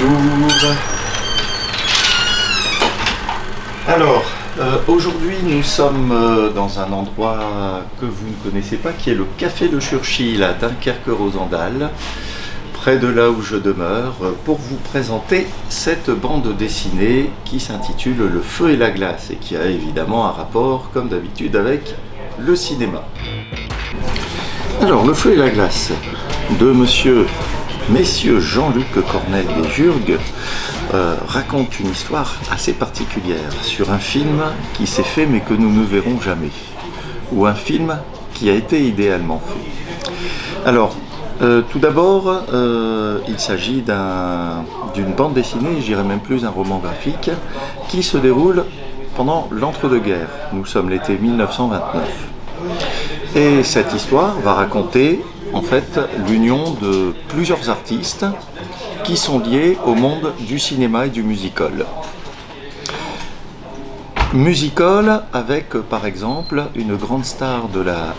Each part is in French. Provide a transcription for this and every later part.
Bonjour. Alors, aujourd'hui nous sommes dans un endroit que vous ne connaissez pas, qui est le Café de Churchill à Dunkerque-Rosendal, près de là où je demeure, pour vous présenter cette bande dessinée qui s'intitule Le Feu et la Glace et qui a évidemment un rapport, comme d'habitude, avec le cinéma. Alors, Le Feu et la Glace de messieurs Jean-Luc Cornel et Jurg raconte une histoire assez particulière sur un film qui s'est fait mais que nous ne verrons jamais, ou un film qui a été idéalement fait. Alors, tout d'abord, il s'agit d'une bande dessinée, je dirais même plus un roman graphique, qui se déroule pendant l'entre-deux-guerres. Nous sommes l'été 1929. Et cette histoire va raconter en fait l'union de plusieurs artistes qui sont liés au monde du cinéma et du musical. Musical avec par exemple une grande star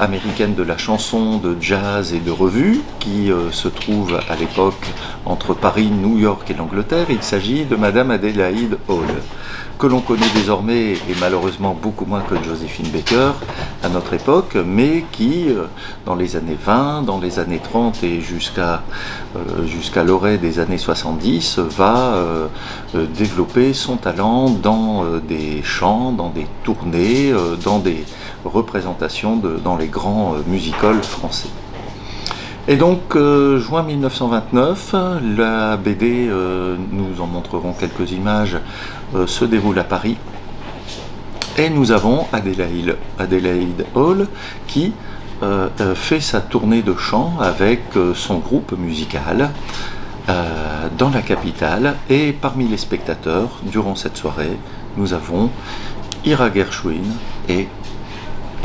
américaine de la chanson, de jazz et de revue qui se trouve à l'époque entre Paris, New York et l'Angleterre. Il s'agit de Madame Adélaïde Hall, que l'on connaît désormais et malheureusement beaucoup moins que Joséphine Baker à notre époque, mais qui dans les années 20, dans les années 30 et jusqu'à l'orée des années 70 va développer son talent dans des chants, dans des tournées, dans des représentations dans les grands musicals français. Et donc, juin 1929, la BD, nous en montrerons quelques images, se déroule à Paris. Et nous avons Adélaïde Hall qui fait sa tournée de chant avec son groupe musical dans la capitale. Et parmi les spectateurs, durant cette soirée, nous avons Ira Gershwin et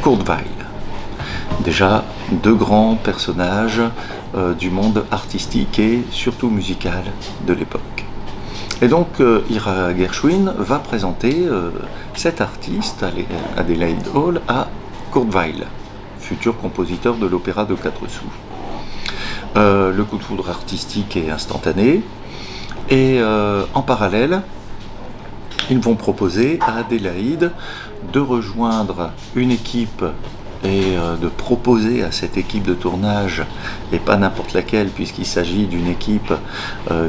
Kurt Weill. Déjà deux grands personnages du monde artistique et surtout musical de l'époque. Et donc Ira Gershwin va présenter cet artiste, Adélaïde Hall, à Kurt Weill, futur compositeur de l'opéra de 4 sous. Le coup de foudre artistique est instantané et en parallèle, ils vont proposer à Adélaïde de rejoindre une équipe et de proposer à cette équipe de tournage, et pas n'importe laquelle puisqu'il s'agit d'une équipe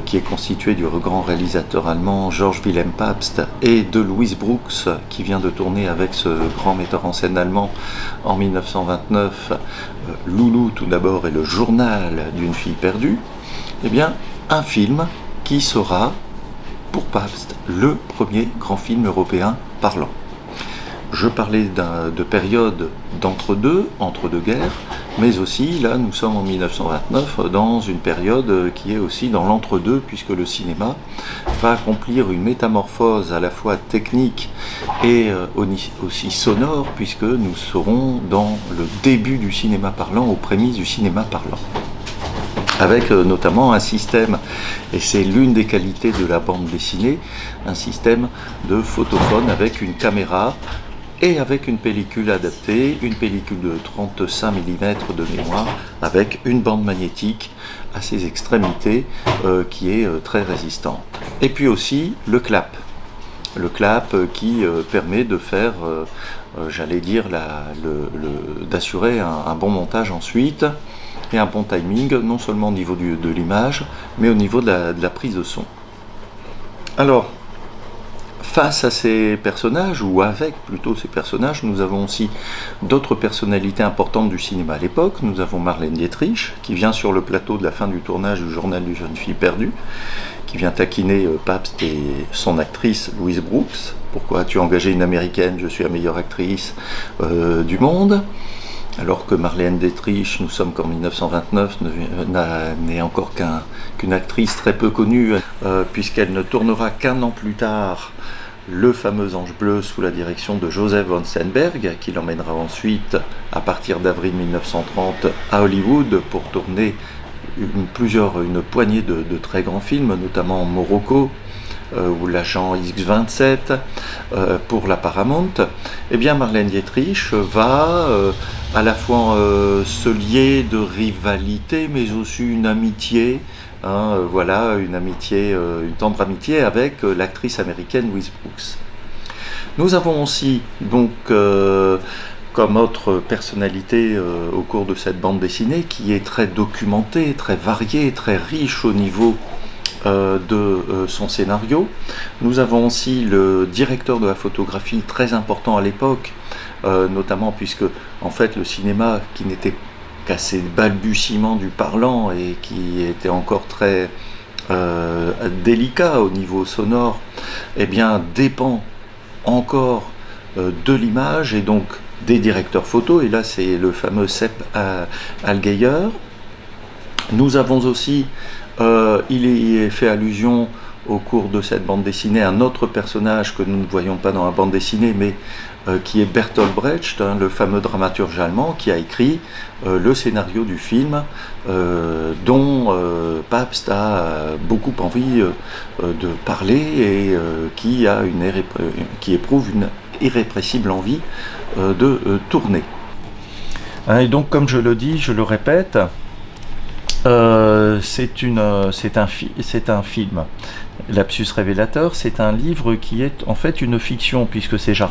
qui est constituée du grand réalisateur allemand Georg Wilhelm Pabst et de Louise Brooks qui vient de tourner avec ce grand metteur en scène allemand en 1929, Loulou tout d'abord et le journal d'une fille perdue, eh bien un film qui sera pour Pabst le premier grand film européen parlant. Je parlais de période d'entre-deux, entre deux guerres, mais aussi, là, nous sommes en 1929, dans une période qui est aussi dans l'entre-deux, puisque le cinéma va accomplir une métamorphose à la fois technique et aussi sonore, puisque nous serons dans le début du cinéma parlant, aux prémices du cinéma parlant. Avec notamment un système, et c'est l'une des qualités de la bande dessinée, un système de photophone avec une caméra, et avec une pellicule adaptée, une pellicule de 35 mm de mémoire, avec une bande magnétique à ses extrémités qui est très résistante. Et puis aussi le clap qui permet de faire, j'allais dire, d'assurer un bon montage ensuite, et un bon timing, non seulement au niveau de l'image, mais au niveau de la prise de son. Alors, face à ces personnages, ou avec plutôt ces personnages, nous avons aussi d'autres personnalités importantes du cinéma à l'époque. Nous avons Marlène Dietrich, qui vient sur le plateau de la fin du tournage du journal d'une jeune fille perdue, qui vient taquiner Pabst et son actrice Louise Brooks. Pourquoi as-tu engagé une américaine? Je suis la meilleure actrice du monde. Alors que Marlène Dietrich, nous sommes qu'en 1929, n'est encore qu'une actrice très peu connue, puisqu'elle ne tournera qu'un an plus tard le fameux Ange bleu sous la direction de Joseph von Sternberg, qui l'emmènera ensuite, à partir d'avril 1930, à Hollywood pour tourner une poignée de très grands films, notamment Morocco, ou l'agent X-27 pour la Paramount. Eh bien Marlène Dietrich va à la fois se lier de rivalité, mais aussi une amitié, hein, voilà, une amitié, une tendre amitié avec l'actrice américaine Louise Brooks. Nous avons aussi donc comme autre personnalité au cours de cette bande dessinée qui est très documentée, très variée, très riche au niveau de son scénario. Nous avons aussi le directeur de la photographie, très important à l'époque, notamment puisque en fait le cinéma qui n'était qu'à ses balbutiements du parlant et qui était encore très délicat au niveau sonore, eh bien dépend encore de l'image et donc des directeurs photos, et là c'est le fameux Sepp Allgeier. Nous avons aussi, il est fait allusion au cours de cette bande dessinée à un autre personnage que nous ne voyons pas dans la bande dessinée, mais qui est Bertolt Brecht, hein, le fameux dramaturge allemand qui a écrit le scénario du film dont Pabst a beaucoup envie de parler et qui éprouve une irrépressible envie de tourner. Et donc, comme je le dis, je le répète, c'est un film. Lapsus révélateur, c'est un livre qui est en fait une fiction, puisque ces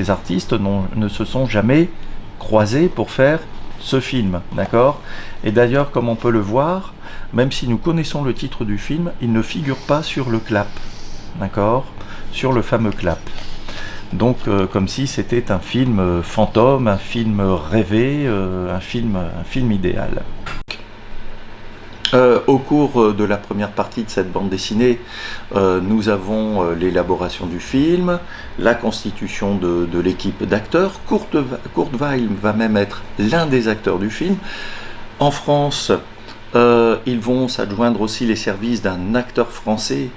artistes ne se sont jamais croisés pour faire ce film, d'accord ? Et d'ailleurs, comme on peut le voir, même si nous connaissons le titre du film, il ne figure pas sur le clap, d'accord ? Sur le fameux clap. Donc, comme si c'était un film fantôme, un film rêvé, un film idéal. Au cours de la première partie de cette bande dessinée, nous avons l'élaboration du film, la constitution de l'équipe d'acteurs. Kurt Weill va même être l'un des acteurs du film. En France, ils vont s'adjoindre aussi les services d'un acteur français,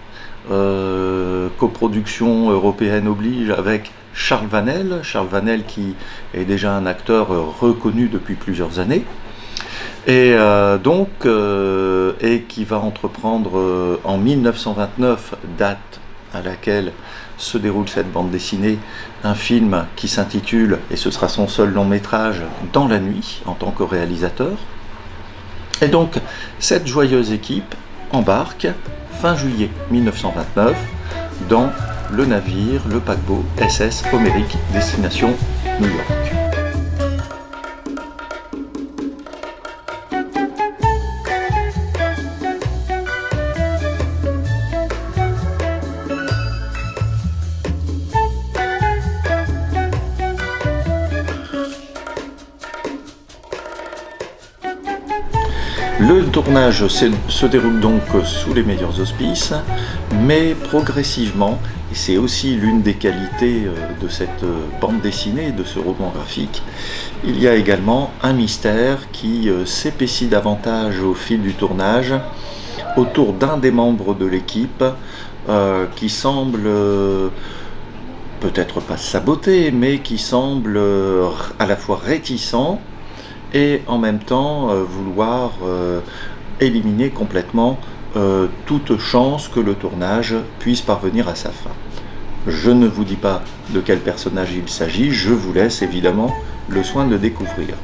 coproduction européenne oblige, avec Charles Vanel qui est déjà un acteur reconnu depuis plusieurs années. Et qui va entreprendre en 1929, date à laquelle se déroule cette bande dessinée, un film qui s'intitule, et ce sera son seul long métrage, Dans la nuit, en tant que réalisateur. Et donc, cette joyeuse équipe embarque fin juillet 1929 dans le navire, le paquebot SS Homérique, destination New York. Le tournage se déroule donc sous les meilleurs auspices, mais progressivement, et c'est aussi l'une des qualités de cette bande dessinée, de ce roman graphique, il y a également un mystère qui s'épaissit davantage au fil du tournage, autour d'un des membres de l'équipe qui semble peut-être pas saboter, mais qui semble à la fois réticent et en même temps vouloir éliminer complètement toute chance que le tournage puisse parvenir à sa fin. Je ne vous dis pas de quel personnage il s'agit, je vous laisse évidemment le soin de le découvrir.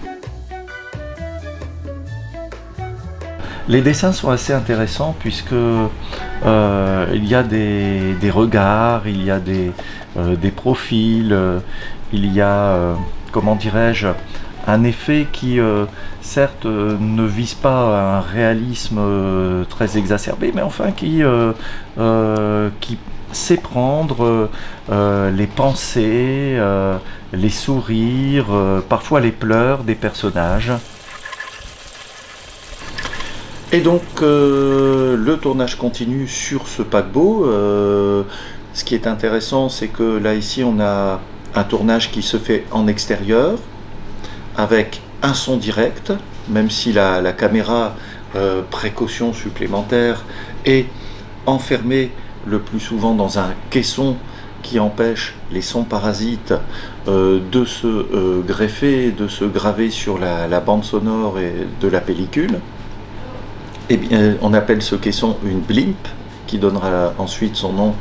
Les dessins sont assez intéressants puisque il y a des regards, il y a des profils, il y a, comment dirais-je, un effet qui, certes, ne vise pas un réalisme très exacerbé, mais enfin qui sait prendre les pensées, les sourires, parfois les pleurs des personnages. Et donc, le tournage continue sur ce paquebot. Ce qui est intéressant, c'est que là, ici, on a un tournage qui se fait en extérieur, avec un son direct, même si la caméra, précaution supplémentaire, est enfermée le plus souvent dans un caisson qui empêche les sons parasites de se greffer, de se graver sur la bande sonore et de la pellicule. Et bien, on appelle ce caisson une blimp, qui donnera ensuite son nom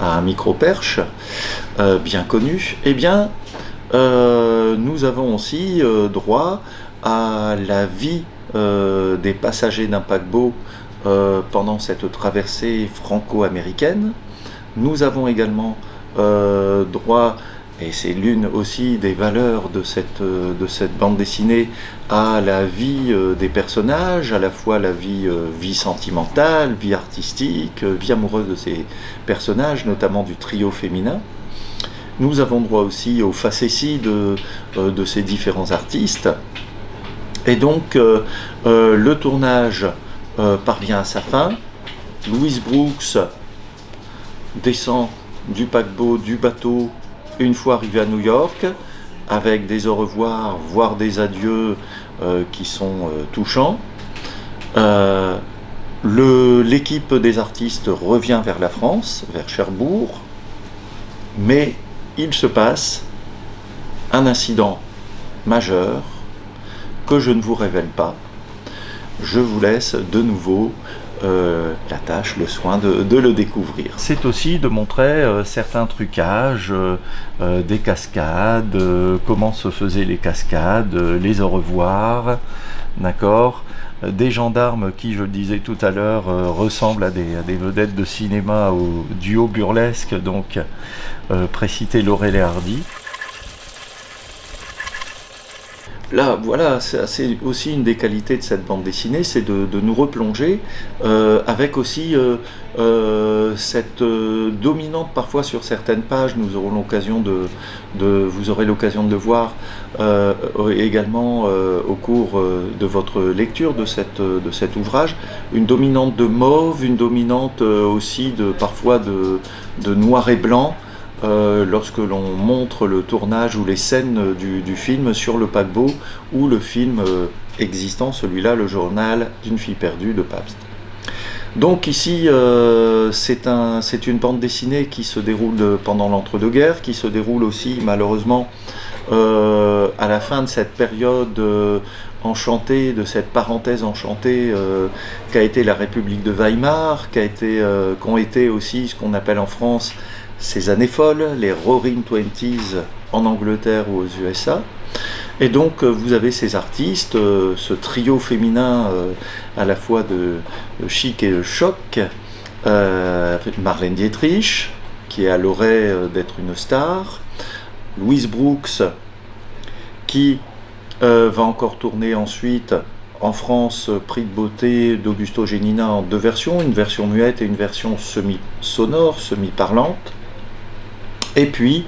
à un micro-perche bien connu. Eh bien, nous avons aussi droit à la vie des passagers d'un paquebot pendant cette traversée franco-américaine. Nous avons également droit, et c'est l'une aussi des valeurs de cette bande dessinée, à la vie des personnages, à la fois la vie sentimentale, vie artistique, vie amoureuse de ces personnages, notamment du trio féminin. Nous avons droit aussi aux facéties de ces différents artistes. Et donc, le tournage parvient à sa fin. Louise Brooks descend du paquebot, du bateau, une fois arrivé à New York, avec des au revoir, voire des adieux qui sont touchants. L'équipe des artistes revient vers la France, vers Cherbourg, mais il se passe un incident majeur que je ne vous révèle pas. Je vous laisse de nouveau la tâche, le soin de le découvrir. C'est aussi de montrer certains trucages, des cascades, comment se faisaient les cascades, les au revoir, d'accord, des gendarmes qui, je le disais tout à l'heure, ressemblent à des vedettes de cinéma au duo burlesque, donc précité Laurel et Hardy. Là, voilà, c'est aussi une des qualités de cette bande dessinée, c'est de nous replonger avec aussi cette dominante parfois sur certaines pages. Nous aurons l'occasion vous aurez l'occasion de le voir également au cours de votre lecture de cet ouvrage, une dominante de mauve, une dominante aussi parfois de noir et blanc. Lorsque l'on montre le tournage ou les scènes du film sur le paquebot ou le film existant, celui-là, Le journal d'une fille perdue de Pabst. Donc ici, c'est une bande dessinée qui se déroule pendant l'entre-deux-guerres, qui se déroule aussi malheureusement à la fin de cette période enchantée, de cette parenthèse enchantée qu'a été la République de Weimar, qu'ont été aussi ce qu'on appelle en France ces années folles, les Roaring Twenties en Angleterre ou aux USA. Et donc vous avez ces artistes, ce trio féminin à la fois de chic et de choc, Marlène Dietrich, qui est à l'orée d'être une star, Louise Brooks, qui va encore tourner ensuite en France, Prix de beauté d'Augusto Génina en deux versions, une version muette et une version semi-sonore, semi-parlante. Et puis,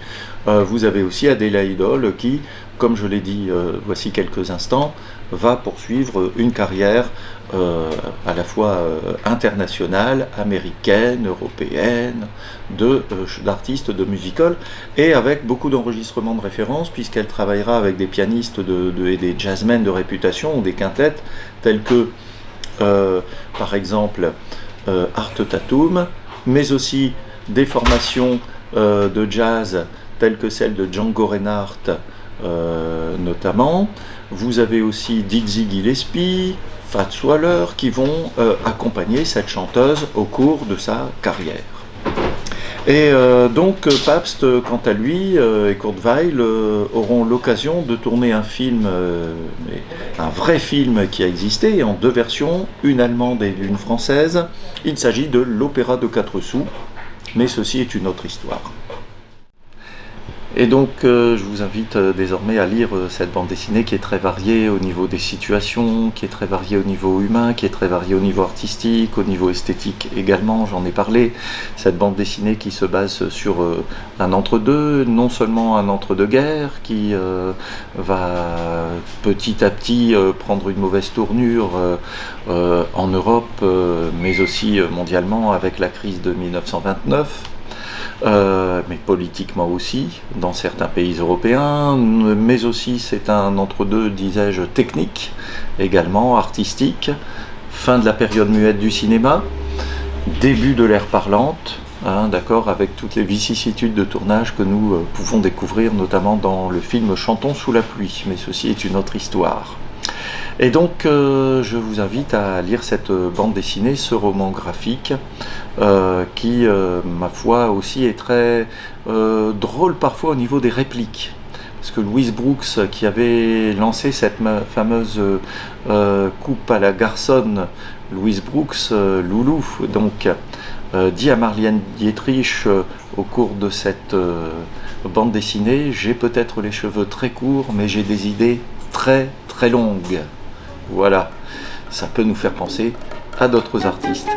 vous avez aussi Adéla Idol qui, comme je l'ai dit voici quelques instants, va poursuivre une carrière à la fois internationale, américaine, européenne, d'artistes de musical, et avec beaucoup d'enregistrements de référence, puisqu'elle travaillera avec des pianistes et des jazzmen de réputation, ou des quintettes, tels que, par exemple, Art Tatum, mais aussi des formations de jazz telles que celle de Django Reinhardt notamment. Vous avez aussi Dizzy Gillespie, Fats Waller qui vont accompagner cette chanteuse au cours de sa carrière. Et donc Pabst, quant à lui, et Kurt Weill auront l'occasion de tourner un film, un vrai film qui a existé en deux versions, une allemande et une française. Il s'agit de l'Opéra de 4 sous. Mais ceci est une autre histoire. Et donc je vous invite désormais à lire cette bande dessinée qui est très variée au niveau des situations, qui est très variée au niveau humain, qui est très variée au niveau artistique, au niveau esthétique également, j'en ai parlé. Cette bande dessinée qui se base sur un entre-deux, non seulement un entre-deux-guerres, qui va petit à petit prendre une mauvaise tournure en Europe, mais aussi mondialement avec la crise de 1929. Mais politiquement aussi, dans certains pays européens, mais aussi c'est un entre-deux, disais-je, technique, également artistique, fin de la période muette du cinéma, début de l'ère parlante, d'accord, avec toutes les vicissitudes de tournage que nous pouvons découvrir, notamment dans le film Chantons sous la pluie, mais ceci est une autre histoire. Et donc je vous invite à lire cette bande dessinée, ce roman graphique qui, ma foi, aussi est très drôle parfois au niveau des répliques. Parce que Louise Brooks, qui avait lancé cette fameuse coupe à la garçonne, Louise Brooks, Loulou, donc dit à Marlène Dietrich au cours de cette bande dessinée, j'ai peut-être les cheveux très courts, mais j'ai des idées très très longues. Voilà, ça peut nous faire penser à d'autres artistes.